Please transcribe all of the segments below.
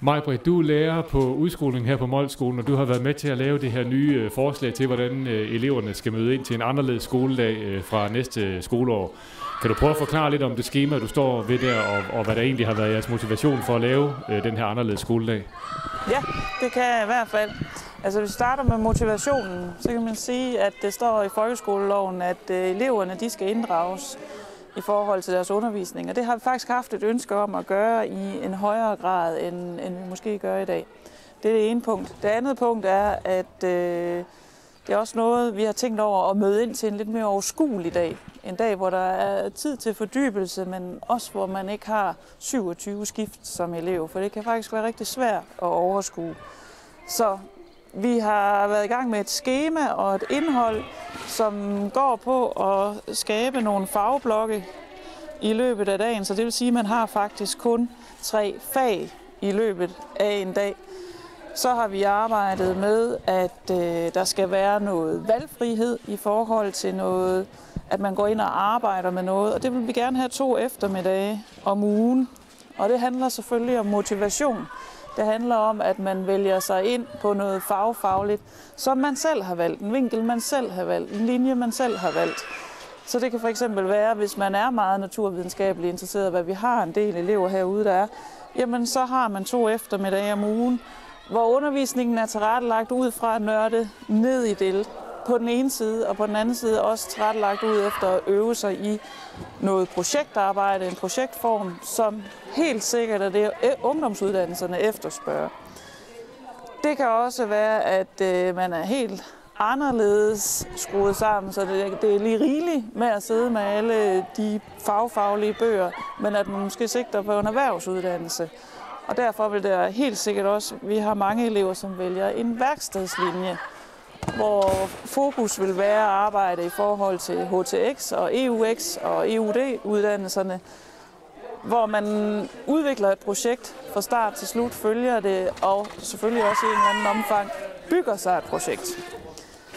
Maj-Britt, du er lærer på udskolingen her på Molskolen, og du har været med til at lave det her nye forslag til, hvordan eleverne skal møde ind til en anderledes skoledag fra næste skoleår. Kan du prøve at forklare lidt om det skema, du står ved der, og hvad der egentlig har været jeres motivation for at lave den her anderledes skoledag? Ja, det kan jeg i hvert fald. Altså, hvis vi starter med motivationen, så kan man sige, at det står i folkeskoleloven, at eleverne de skal inddrages i forhold til deres undervisning. Og det har vi faktisk haft et ønske om at gøre i en højere grad, end vi måske gør i dag. Det er det ene punkt. Det andet punkt er, at det er også noget, vi har tænkt over at møde ind til en lidt mere overskuelig dag. En dag, hvor der er tid til fordybelse, men også hvor man ikke har 27 skift som elev, for det kan faktisk være rigtig svært at overskue. Så vi har været i gang med et skema og et indhold, som går på at skabe nogle fagblokke i løbet af dagen. Så det vil sige, at man har faktisk kun 3 fag i løbet af en dag. Så har vi arbejdet med, at der skal være noget valgfrihed i forhold til noget, at man går ind og arbejder med noget. Og det vil vi gerne have 2 eftermiddage om ugen. Og det handler selvfølgelig om motivation. Det handler om, at man vælger sig ind på noget fagligt, som man selv har valgt, en vinkel man selv har valgt, en linje man selv har valgt. Så det kan for eksempel være, hvis man er meget naturvidenskabeligt interesseret, hvad vi har en del elever herude, der er, jamen så har man 2 eftermiddage om ugen, hvor undervisningen er tilrettelagt ud fra at nørde ned i det på den ene side, og på den anden side også tilrettelagt ud efter at øve sig i noget projektarbejde, en projektform, som helt sikkert er det, ungdomsuddannelserne efterspørger. Det kan også være, at man er helt anderledes skruet sammen, så det er lige rigeligt med at sidde med alle de faglige bøger, men at man måske sigter på en erhvervsuddannelse. Og derfor vil det helt sikkert også, vi har mange elever, som vælger en værkstedslinje, hvor fokus vil være at arbejde i forhold til HTX og EUX og EUD-uddannelserne, hvor man udvikler et projekt fra start til slut, følger det og selvfølgelig også i en eller anden omfang bygger sig et projekt.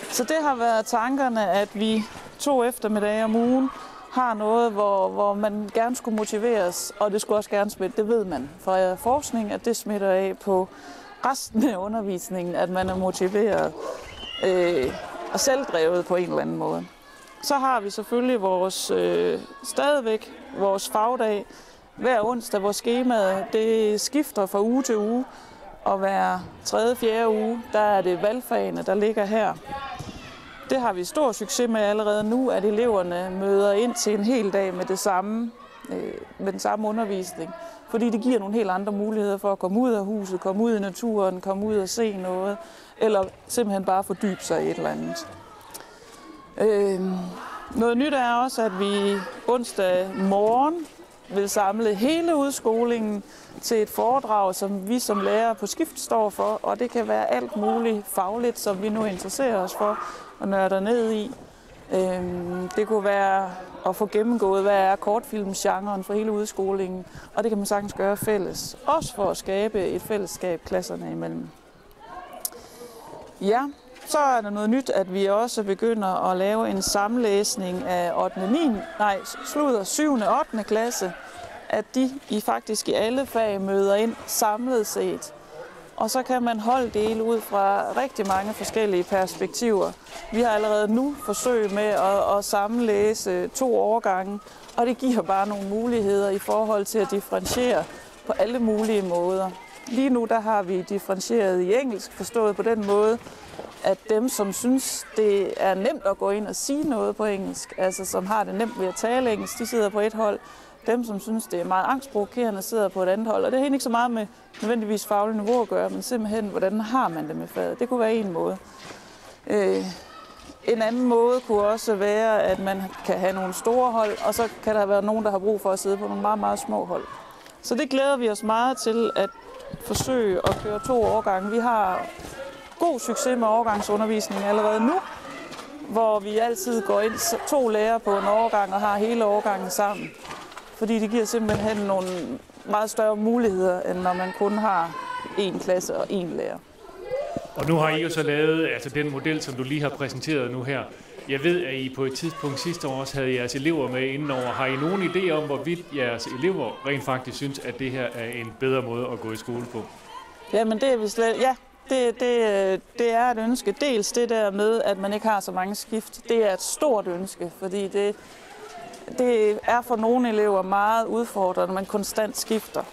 Så det har været tankerne, at vi 2 eftermiddage om ugen har noget, hvor man gerne skulle motiveres, og det skulle også gerne smitte, det ved man fra forskning, at det smitter af på resten af undervisningen, at man er motiveret og selvdrevet på en eller anden måde. Så har vi selvfølgelig stadigvæk vores fagdag hver onsdag, hvor skemaet det skifter fra uge til uge, og hver 3. 4. uge, der er det valgfagene, der ligger her. Det har vi stor succes med allerede nu, at eleverne møder ind til en hel dag med den samme undervisning. Fordi det giver nogle helt andre muligheder for at komme ud af huset, komme ud i naturen, komme ud og se noget, eller simpelthen bare fordybe sig i et eller andet. Noget nyt er også, at vi onsdag morgen vil samle hele udskolingen til et foredrag, som vi som lærere på skift står for, og det kan være alt muligt fagligt, som vi nu interesserer os for og nørder ned i. Det kunne være at få gennemgået, hvad er kortfilmsgenren for hele udskolingen, og det kan man sagtens gøre fælles. Også for at skabe et fællesskab klasserne imellem. Ja, så er der noget nyt, at vi også begynder at lave en samlæsning af 7. og 8. klasse, at de faktisk i alle fag møder ind samlet set. Og så kan man holddele ud fra rigtig mange forskellige perspektiver. Vi har allerede nu forsøg med at sammenlæse 2 årgange, og det giver bare nogle muligheder i forhold til at differentiere på alle mulige måder. Lige nu der har vi differentieret i engelsk, forstået på den måde, at dem, som synes, det er nemt at gå ind og sige noget på engelsk, altså som har det nemt ved at tale engelsk, de sidder på et hold. Dem, som synes, det er meget angstprovokerende, sidder på et andet hold. Og det har ikke så meget med nødvendigvis fagligt niveau at gøre, men simpelthen, hvordan har man det med faget. Det kunne være en måde. En anden måde kunne også være, at man kan have nogle store hold, og så kan der være nogen, der har brug for at sidde på nogle meget, meget små hold. Så det glæder vi os meget til at forsøge at køre 2 årgange. Vi har god succes med årgangsundervisning allerede nu, hvor vi altid går ind 2 lærere på en årgang og har hele årgangen sammen. Fordi det giver simpelthen nogle meget større muligheder, end når man kun har 1 klasse og 1 lærer. Og nu har I jo så lavet altså den model, som du lige har præsenteret nu her. Jeg ved, at I på et tidspunkt sidste år også havde jeres elever med indenover. Har I nogen idé om, hvorvidt jeres elever rent faktisk synes, at det her er en bedre måde at gå i skole på? Jamen det er vi slet... Ja, det er et ønske. Dels det der med, at man ikke har så mange skift. Det er et stort ønske, fordi det er for nogle elever meget udfordrende, at man konstant skifter.